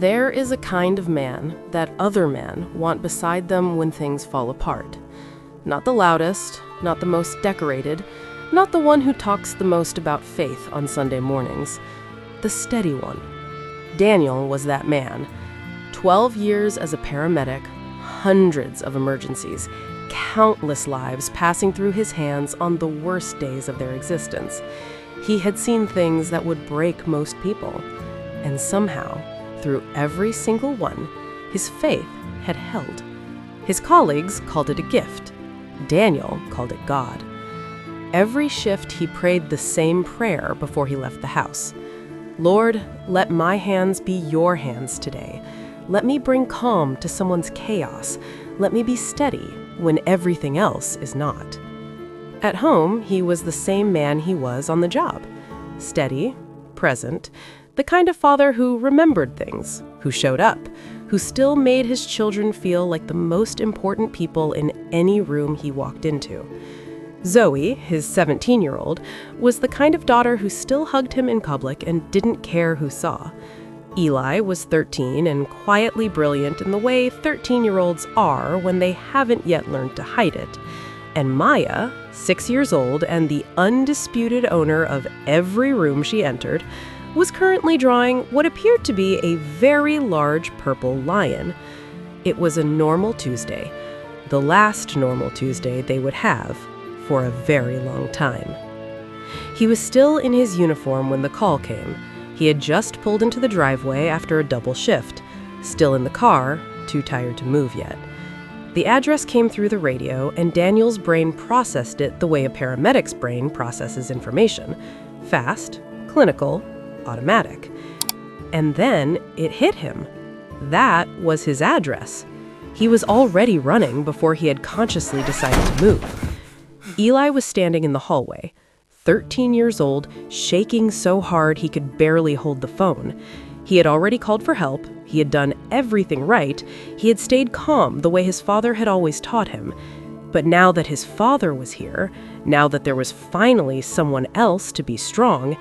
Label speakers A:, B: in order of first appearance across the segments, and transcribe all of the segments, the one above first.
A: There is a kind of man that other men want beside them when things fall apart. Not the loudest, not the most decorated, not the one who talks the most about faith on Sunday mornings. The steady one. Daniel was that man. 12 years as a paramedic, hundreds of emergencies, countless lives passing through his hands on the worst days of their existence. He had seen things that would break most people. And somehow, through every single one, his faith had held. His colleagues called it a gift. Daniel called it God. Every shift he prayed the same prayer before he left the house. Lord, let my hands be your hands today. Let me bring calm to someone's chaos. Let me be steady when everything else is not. At home, he was the same man he was on the job. Steady, present, the kind of father who remembered things, who showed up, who still made his children feel like the most important people in any room he walked into. Zoe, his 17-year-old, was the kind of daughter who still hugged him in public and didn't care who saw. Eli was 13 and quietly brilliant in the way 13-year-olds are when they haven't yet learned to hide it. And Maya, 6 years old and the undisputed owner of every room she entered, was currently drawing what appeared to be a very large purple lion. It was a normal Tuesday, the last normal Tuesday they would have for a very long time. He was still in his uniform when the call came. He had just pulled into the driveway after a double shift, still in the car, too tired to move yet. The address came through the radio, and Daniel's brain processed it the way a paramedic's brain processes information. Fast, clinical, automatic. And then it hit him. That was his address. He was already running before he had consciously decided to move. Eli was standing in the hallway, 13 years old, shaking so hard he could barely hold the phone. He had already called for help. He had done everything right. He had stayed calm the way his father had always taught him. But now that his father was here, now that there was finally someone else to be strong,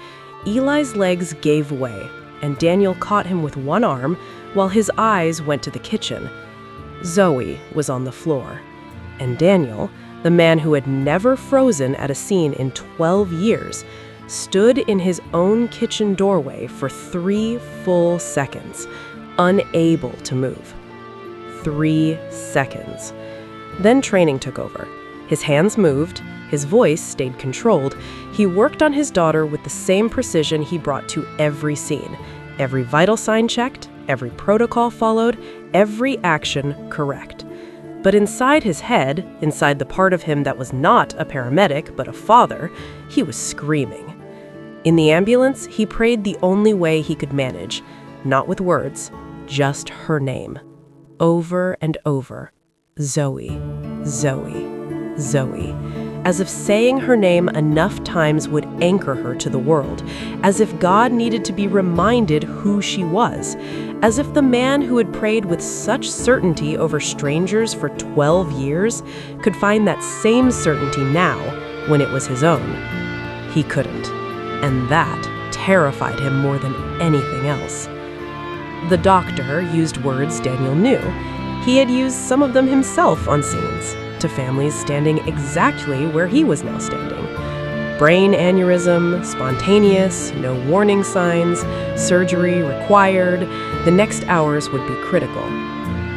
A: Eli's legs gave way, and Daniel caught him with one arm while his eyes went to the kitchen. Zoe was on the floor, and Daniel, the man who had never frozen at a scene in 12 years, stood in his own kitchen doorway for 3 full seconds, unable to move. 3 seconds. Then training took over. His hands moved. His voice stayed controlled. He worked on his daughter with the same precision he brought to every scene. Every vital sign checked, every protocol followed, every action correct. But inside his head, inside the part of him that was not a paramedic but a father, he was screaming. In the ambulance, he prayed the only way he could manage, not with words, just her name. Over and over. Zoe, Zoe, Zoe. As if saying her name enough times would anchor her to the world, as if God needed to be reminded who she was, as if the man who had prayed with such certainty over strangers for 12 years could find that same certainty now when it was his own. He couldn't, and that terrified him more than anything else. The doctor used words Daniel knew. He had used some of them himself on scenes, to families standing exactly where he was now standing. Brain aneurysm, spontaneous, no warning signs, surgery required. The next hours would be critical.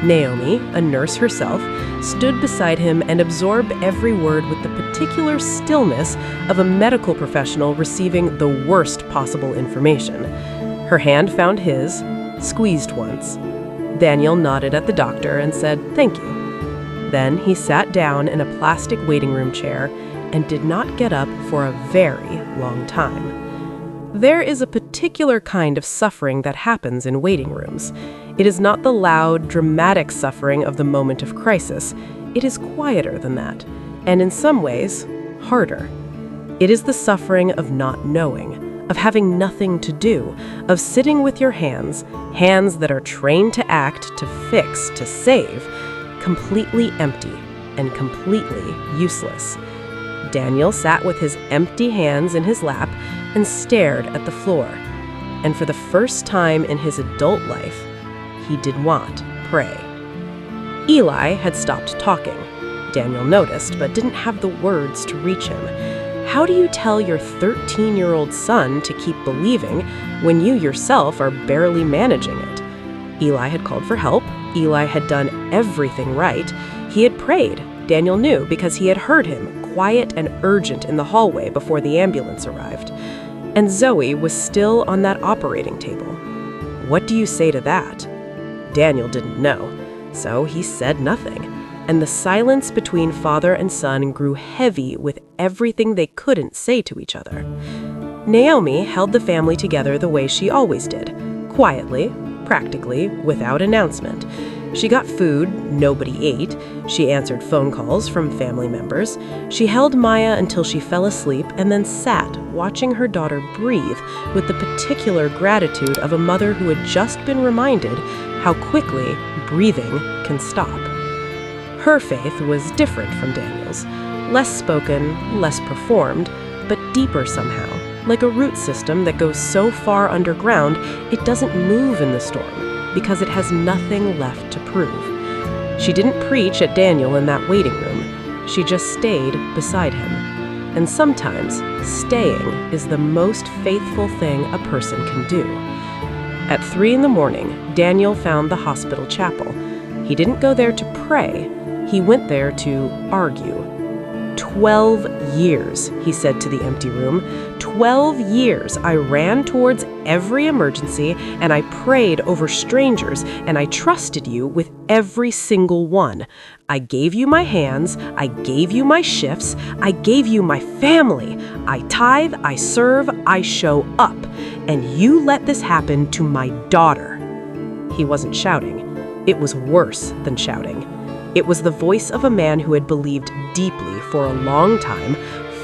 A: Naomi, a nurse herself, stood beside him and absorbed every word with the particular stillness of a medical professional receiving the worst possible information. Her hand found his, squeezed once. Daniel nodded at the doctor and said, "Thank you." Then he sat down in a plastic waiting room chair and did not get up for a very long time. There is a particular kind of suffering that happens in waiting rooms. It is not the loud, dramatic suffering of the moment of crisis. It is quieter than that, and in some ways, harder. It is the suffering of not knowing, of having nothing to do, of sitting with your hands that are trained to act, to fix, to save, completely empty and completely useless. Daniel sat with his empty hands in his lap and stared at the floor. And for the first time in his adult life, he did want, pray. Eli had stopped talking. Daniel noticed, but didn't have the words to reach him. How do you tell your 13-year-old son to keep believing when you yourself are barely managing it? Eli had called for help. Eli had done everything right. He had prayed, Daniel knew, because he had heard him, quiet and urgent in the hallway before the ambulance arrived. And Zoe was still on that operating table. What do you say to that? Daniel didn't know, so he said nothing. And the silence between father and son grew heavy with everything they couldn't say to each other. Naomi held the family together the way she always did, quietly, practically, without announcement. She got food nobody ate. She answered phone calls from family members. She held Maya until she fell asleep and then sat, watching her daughter breathe with the particular gratitude of a mother who had just been reminded how quickly breathing can stop. Her faith was different from Daniel's, less spoken, less performed, but deeper somehow, like a root system that goes so far underground it doesn't move in the storm because it has nothing left to prove. She didn't preach at Daniel in that waiting room. She just stayed beside him. And sometimes staying is the most faithful thing a person can do. At 3 a.m, Daniel found the hospital chapel. He didn't go there to pray. He went there to argue. 12 years, he said to the empty room. 12 years I ran towards every emergency, and I prayed over strangers, and I trusted you with every single one. I gave you my hands, I gave you my shifts, I gave you my family. I tithe, I serve, I show up. And you let this happen to my daughter. He wasn't shouting. It was worse than shouting. It was the voice of a man who had believed deeply for a long time,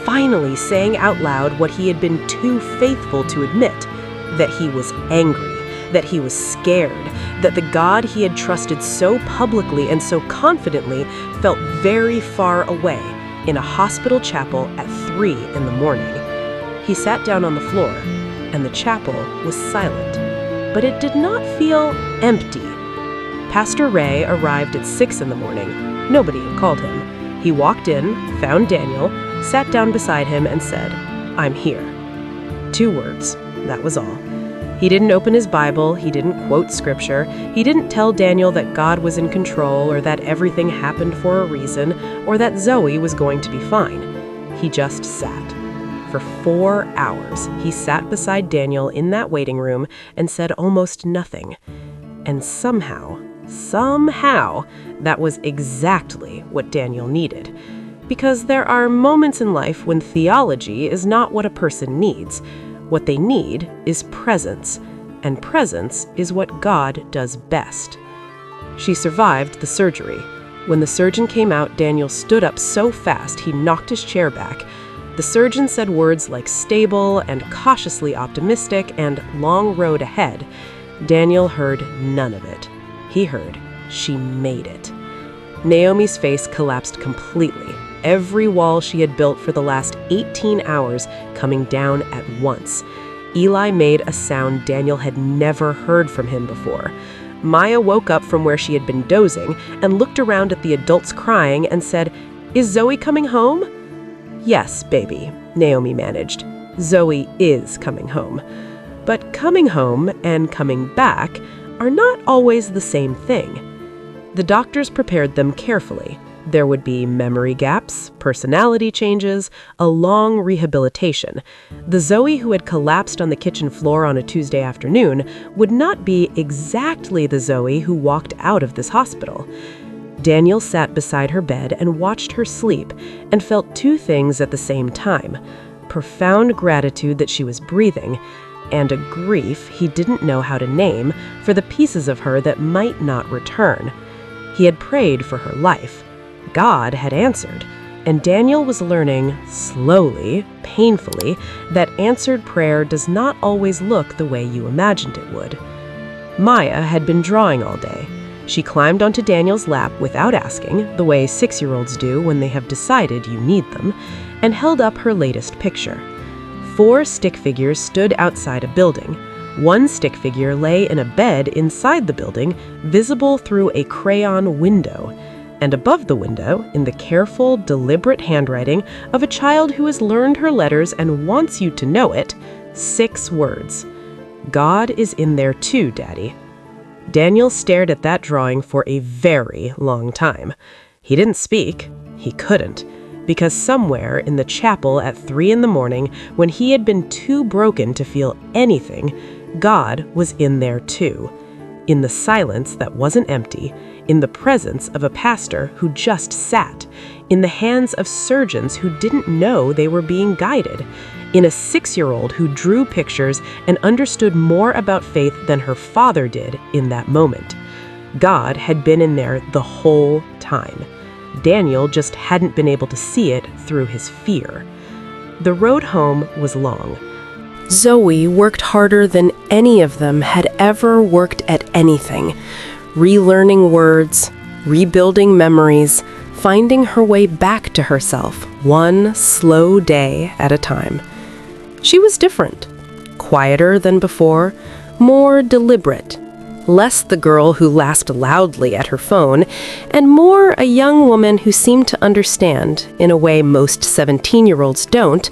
A: finally saying out loud what he had been too faithful to admit, that he was angry, that he was scared, that the God he had trusted so publicly and so confidently felt very far away in a hospital chapel at 3 a.m. He sat down on the floor, and the chapel was silent, but it did not feel empty. Pastor Ray arrived at 6 a.m. Nobody had called him. He walked in, found Daniel, sat down beside him, and said, "I'm here." 2 words, that was all. He didn't open his Bible, he didn't quote scripture, he didn't tell Daniel that God was in control or that everything happened for a reason or that Zoe was going to be fine. He just sat. For 4 hours, he sat beside Daniel in that waiting room and said almost nothing. And somehow, that was exactly what Daniel needed. Because there are moments in life when theology is not what a person needs. What they need is presence, and presence is what God does best. She survived the surgery. When the surgeon came out, Daniel stood up so fast he knocked his chair back. The surgeon said words like stable and cautiously optimistic and long road ahead. Daniel heard none of it. He heard, she made it. Naomi's face collapsed completely, every wall she had built for the last 18 hours coming down at once. Eli made a sound Daniel had never heard from him before. Maya woke up from where she had been dozing and looked around at the adults crying and said, "Is Zoe coming home?" "Yes, baby," Naomi managed. "Zoe is coming home." But coming home and coming back are not always the same thing. The doctors prepared them carefully. There would be memory gaps, personality changes, a long rehabilitation. The Zoe who had collapsed on the kitchen floor on a Tuesday afternoon would not be exactly the Zoe who walked out of this hospital. Daniel sat beside her bed and watched her sleep and felt 2 things at the same time: profound gratitude that she was breathing, and a grief he didn't know how to name for the pieces of her that might not return. He had prayed for her life. God had answered, and Daniel was learning, slowly, painfully, that answered prayer does not always look the way you imagined it would. Maya had been drawing all day. She climbed onto Daniel's lap without asking, the way 6-year-olds do when they have decided you need them, and held up her latest picture. 4 stick figures stood outside a building. One stick figure lay in a bed inside the building, visible through a crayon window. And above the window, in the careful, deliberate handwriting of a child who has learned her letters and wants you to know it, 6 words. God is in there too, Daddy. Daniel stared at that drawing for a very long time. He didn't speak. He couldn't. Because somewhere in the chapel at 3 in the morning, when he had been too broken to feel anything, God was in there too. In the silence that wasn't empty, in the presence of a pastor who just sat, in the hands of surgeons who didn't know they were being guided, in a 6-year-old who drew pictures and understood more about faith than her father did in that moment. God had been in there the whole time. Daniel just hadn't been able to see it through his fear. The road home was long. Zoe worked harder than any of them had ever worked at anything, relearning words, rebuilding memories, finding her way back to herself, one slow day at a time. She was different, quieter than before, more deliberate, less the girl who laughed loudly at her phone, and more a young woman who seemed to understand, in a way most 17-year-olds don't,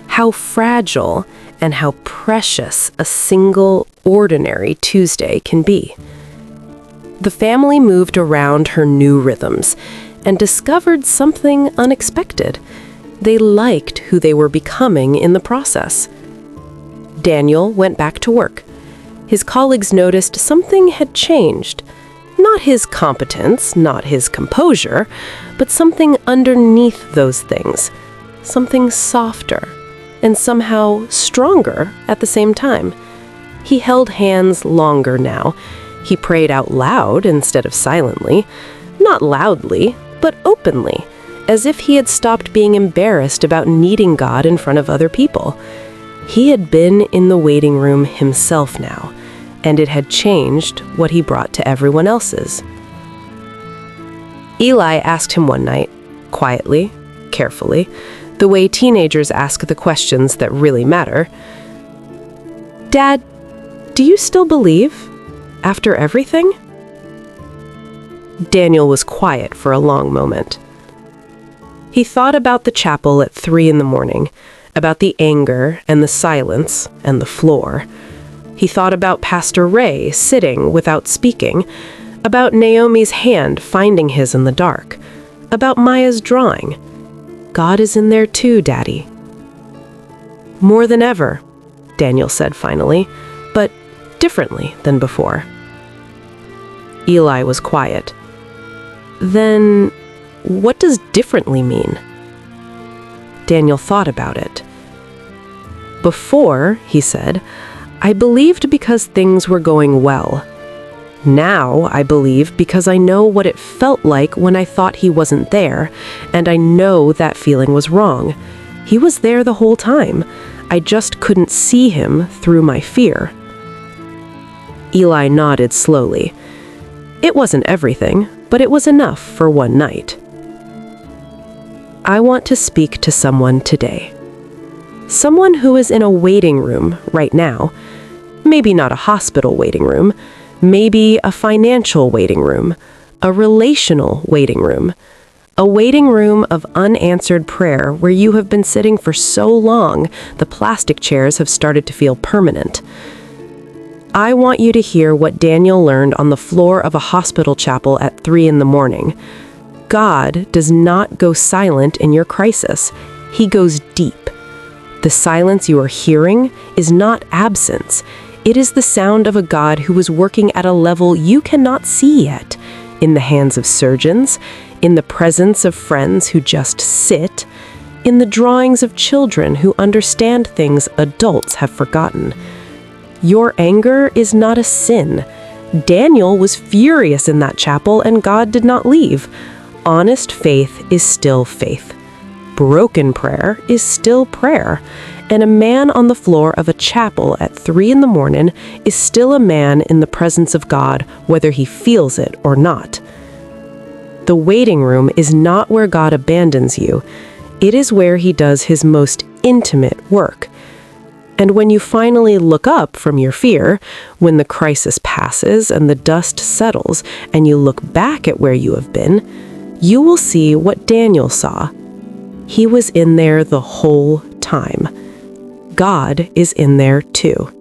A: how fragile and how precious a single, ordinary Tuesday can be. The family moved around her new rhythms and discovered something unexpected. They liked who they were becoming in the process. Daniel went back to work. His colleagues noticed something had changed. Not his competence, not his composure, but something underneath those things. Something softer and somehow stronger at the same time. He held hands longer now. He prayed out loud instead of silently. Not loudly, but openly, as if he had stopped being embarrassed about needing God in front of other people. He had been in the waiting room himself now, and it had changed what he brought to everyone else's. Eli asked him one night, quietly, carefully, the way teenagers ask the questions that really matter, "Dad, do you still believe? After everything?" Daniel was quiet for a long moment. He thought about the chapel at 3 in the morning, about the anger and the silence and the floor. He thought about Pastor Ray sitting without speaking, about Naomi's hand finding his in the dark, about Maya's drawing. God is in there too, Daddy. More than ever, Daniel said finally, but differently than before. Eli was quiet. Then, what does differently mean? Daniel thought about it. Before, he said, I believed because things were going well. Now I believe because I know what it felt like when I thought he wasn't there, and I know that feeling was wrong. He was there the whole time. I just couldn't see him through my fear. Eli nodded slowly. It wasn't everything, but it was enough for one night. I want to speak to someone today. Someone who is in a waiting room right now. Maybe not a hospital waiting room. Maybe a financial waiting room. A relational waiting room. A waiting room of unanswered prayer where you have been sitting for so long the plastic chairs have started to feel permanent. I want you to hear what Daniel learned on the floor of a hospital chapel at 3 in the morning. God does not go silent in your crisis. He goes deep. The silence you are hearing is not absence. It is the sound of a God who is working at a level you cannot see yet, in the hands of surgeons, in the presence of friends who just sit, in the drawings of children who understand things adults have forgotten. Your anger is not a sin. Daniel was furious in that chapel and God did not leave. Honest faith is still faith. Broken prayer is still prayer. And a man on the floor of a chapel at 3 in the morning is still a man in the presence of God, whether he feels it or not. The waiting room is not where God abandons you. It is where he does his most intimate work. And when you finally look up from your fear, when the crisis passes and the dust settles, and you look back at where you have been, you will see what Daniel saw. He was in there the whole time. God is in there too.